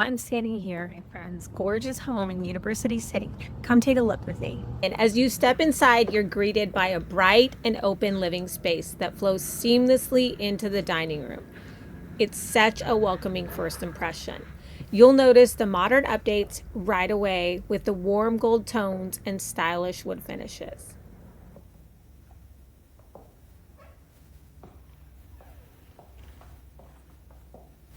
I'm standing here in friend's gorgeous home in University City. Come take a look with me. And as you step inside, you're greeted by a bright and open living space that flows seamlessly into the dining room. It's such a welcoming first impression. You'll notice the modern updates right away with the warm gold tones and stylish wood finishes.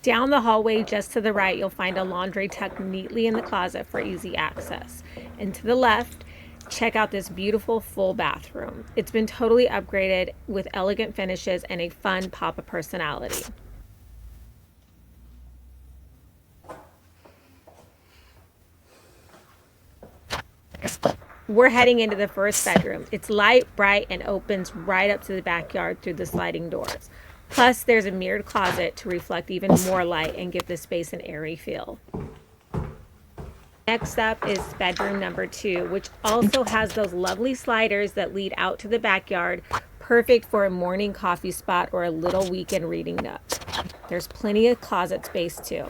Down the hallway just to the right, you'll find a laundry tucked neatly in the closet for easy access. And to the left, check out this beautiful full bathroom. It's been totally upgraded with elegant finishes and a fun pop of personality. We're heading into the first bedroom. It's light, bright, and opens right up to the backyard through the sliding doors. Plus, there's a mirrored closet to reflect even more light and give the space an airy feel. Next up is bedroom number 2, which also has those lovely sliders that lead out to the backyard, perfect for a morning coffee spot or a little weekend reading nook. There's plenty of closet space too.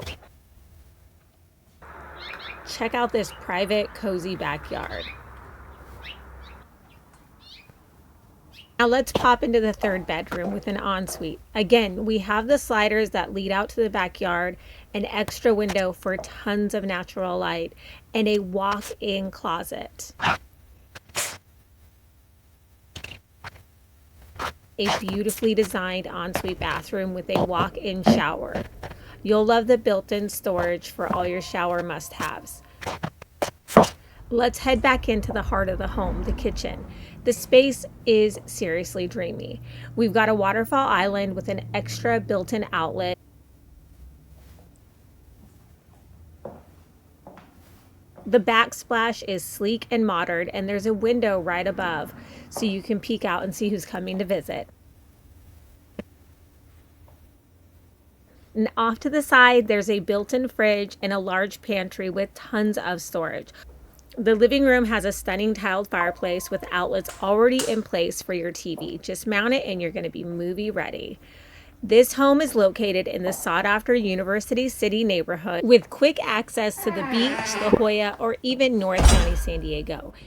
Check out this private, cozy backyard. Now let's pop into the third bedroom with an ensuite. Again, we have the sliders that lead out to the backyard, an extra window for tons of natural light, and a walk-in closet. A beautifully designed ensuite bathroom with a walk-in shower. You'll love the built-in storage for all your shower must-haves. Let's head back into the heart of the home, the kitchen. The space is seriously dreamy. We've got a waterfall island with an extra built-in outlet. The backsplash is sleek and modern, and there's a window right above so you can peek out and see who's coming to visit. And off to the side, there's a built-in fridge and a large pantry with tons of storage. The living room has a stunning tiled fireplace with outlets already in place for your TV. Just mount it and you're going to be movie ready. This home is located in the sought-after University City neighborhood with quick access to the beach, La Jolla, or even North County, San Diego.